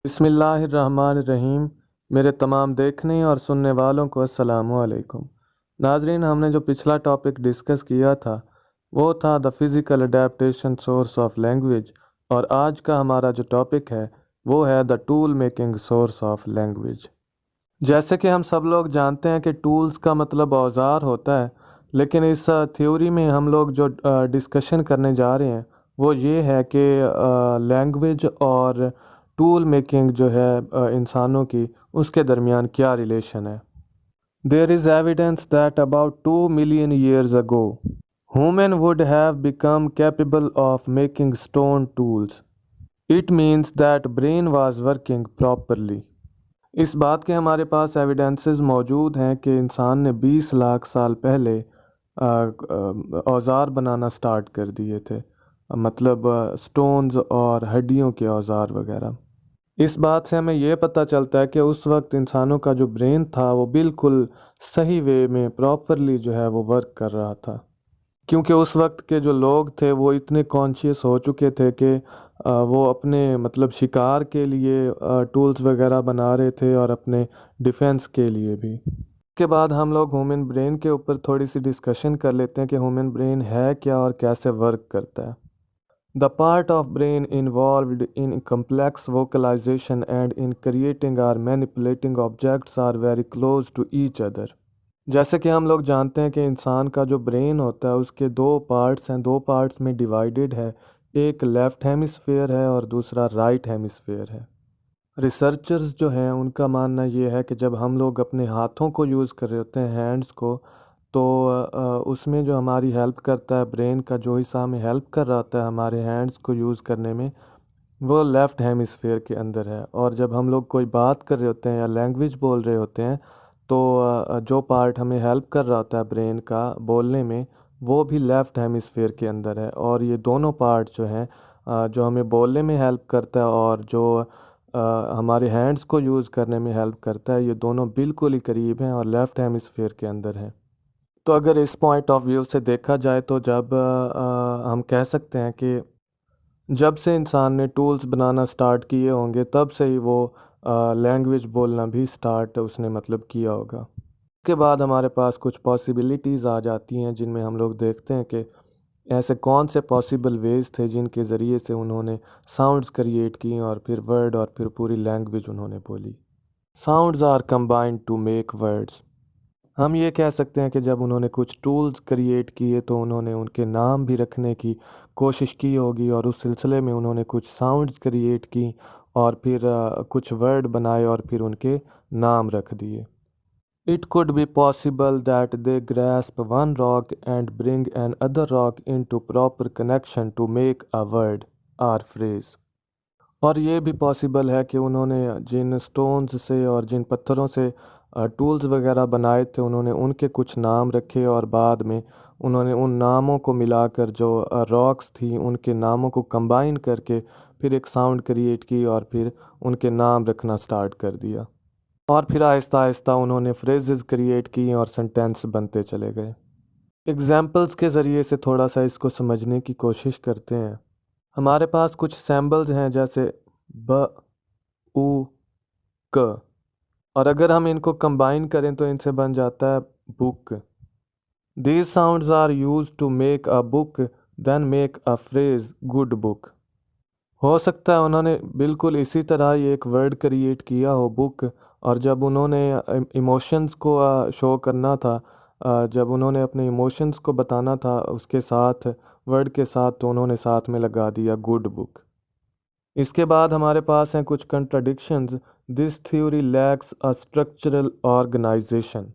बिस्मिल्लाहिर्रहमानिर्रहीम। मेरे तमाम देखने और सुनने वालों को अस्सलामु अलैकुम। नाजरीन, हमने जो पिछला टॉपिक डिस्कस किया था वो था the physical adaptation source of language, और आज का हमारा जो टॉपिक है वो है the tool making source of language. जैसे कि हम सब लोग जानते हैं कि टूल्स का मतलब औज़ार होता है, लेकिन इस थ्योरी में हम लोग जो डिस्कशन करने जा रहे हैं वो ये है कि लैंग्वेज और टूल मेकिंग जो है इंसानों की, उसके दरमियान क्या रिलेशन है। There is evidence that about 2 million years ago human would have become capable of making stone tools. It means that brain was working properly. इस बात के हमारे पास एविडेंसेस मौजूद हैं कि इंसान ने 20 लाख साल पहले औज़ार बनाना स्टार्ट कर दिए थे, मतलब स्टोन्स और हड्डियों के औज़ार वगैरह। इस बात से हमें यह पता चलता है कि उस वक्त इंसानों का जो ब्रेन था वो बिल्कुल सही वे में प्रॉपरली जो है वो वर्क कर रहा था, क्योंकि उस वक्त के जो लोग थे वो इतने कॉन्शियस हो चुके थे कि वो अपने मतलब शिकार के लिए टूल्स वगैरह बना रहे थे और अपने डिफेंस के लिए भी। उसके बाद हम लोग ह्यूमन ब्रेन के ऊपर थोड़ी सी डिस्कशन कर लेते हैं कि ह्यूमन ब्रेन है क्या और कैसे वर्क करता है। The part of brain involved in complex vocalization and in creating or manipulating objects are very close to each other. जैसे कि हम लोग जानते हैं कि इंसान का जो ब्रेन होता है उसके दो पार्ट्स हैं, दो पार्ट्स में डिवाइडेड है। एक लेफ़्ट हेमिस्फेयर है और दूसरा राइट हेमिस्फेयर है। रिसर्चर्स जो हैं उनका मानना ये है कि जब हम लोग अपने हाथों को यूज़ कर रहे होते हैं, हैंड्स को, तो उसमें जो हमारी हेल्प करता है, ब्रेन का जो हिस्सा हमें हेल्प कर रहा होता है हमारे हैंड्स को यूज़ करने में, वो लेफ़्ट हेमिस्फेयर के अंदर है। और जब हम लोग कोई बात कर रहे होते हैं या लैंग्वेज बोल रहे होते हैं तो जो पार्ट हमें हेल्प कर रहा होता है ब्रेन का बोलने में, वो भी लेफ़्ट हेमिस्फेयर के अंदर है। और ये दोनों पार्ट जो हैं जो हमें बोलने में हेल्प करता है और जो हमारे हैंड्स को यूज़ करने में हेल्प करता है, ये दोनों बिल्कुल ही करीब हैं और लेफ़्ट हेमिस्फेयर के अंदर हैं। तो अगर इस पॉइंट ऑफ व्यू से देखा जाए तो जब हम कह सकते हैं कि जब से इंसान ने टूल्स बनाना स्टार्ट किए होंगे तब से ही वो लैंग्वेज बोलना भी स्टार्ट उसने मतलब किया होगा। उसके बाद हमारे पास कुछ पॉसिबिलिटीज़ आ जाती हैं जिनमें हम लोग देखते हैं कि ऐसे कौन से पॉसिबल वेज़ थे जिनके ज़रिए से उन्होंने साउंड्स क्रिएट की और फिर वर्ड और फिर पूरी लैंग्वेज उन्होंने बोली। Sounds are combined to make words. हम ये कह सकते हैं कि जब उन्होंने कुछ टूल्स क्रिएट किए तो उन्होंने उनके नाम भी रखने की कोशिश की होगी, और उस सिलसिले में उन्होंने कुछ साउंड्स क्रिएट की और फिर कुछ वर्ड बनाए और फिर उनके नाम रख दिए। It could be possible that they grasp one rock and bring another rock into proper connection to make a word or phrase. और ये भी पॉसिबल है कि उन्होंने जिन स्टोन्स से और जिन पत्थरों से टूल्स वगैरह बनाए थे उन्होंने उनके कुछ नाम रखे और बाद में उन्होंने उन नामों को मिलाकर जो रॉक्स थी उनके नामों को कंबाइन करके फिर एक साउंड क्रिएट की और फिर उनके नाम रखना स्टार्ट कर दिया। और फिर आहिस्ता आहिस्ता उन्होंने फ्रेजेस क्रिएट की और सेंटेंस बनते चले गए। एग्जाम्पल्स के ज़रिए से थोड़ा सा इसको समझने की कोशिश करते हैं। हमारे पास कुछ सैम्बल्स हैं जैसे ब, उ, क, और अगर हम इनको कंबाइन करें तो इनसे बन जाता है book. These sounds are use to make a book then make a phrase good book. हो सकता है उन्होंने बिल्कुल इसी तरह ये एक वर्ड क्रिएट किया हो बुक, और जब उन्होंने इमोशंस को शो करना था, जब उन्होंने अपने इमोशंस को बताना था उसके साथ वर्ड के साथ, तो उन्होंने साथ में लगा दिया गुड बुक। इसके बाद हमारे पास हैं कुछ contradictions. This theory lacks a structural organisation.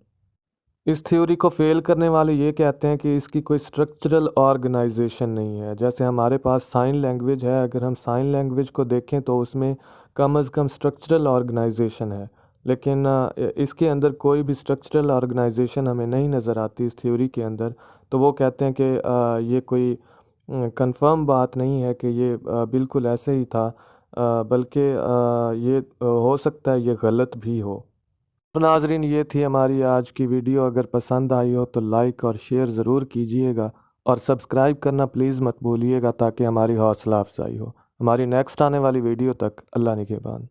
इस थ्योरी को फेल करने वाले ये कहते हैं कि इसकी कोई स्ट्रक्चरल ऑर्गेनाइजेशन नहीं है। जैसे हमारे पास साइन लैंग्वेज है, अगर हम साइन लैंग्वेज को देखें तो उसमें कम अज़ कम स्ट्रक्चरल ऑर्गेनाइजेशन है, लेकिन इसके अंदर कोई भी स्ट्रक्चरल ऑर्गेनाइजेशन हमें नहीं नज़र आती इस थ्योरी के अंदर। तो वो कहते हैं कि ये कोई कंफर्म बात नहीं है कि ये बिल्कुल ऐसे ही था, बल्कि ये हो सकता है ये गलत भी हो। तो नाजरीन, ये थी हमारी आज की वीडियो। अगर पसंद आई हो तो लाइक और शेयर ज़रूर कीजिएगा और सब्सक्राइब करना प्लीज़ मत भूलिएगा ताकि हमारी हौसला अफजाई हो। हमारी नेक्स्ट आने वाली वीडियो तक अल्लाह निगहबान।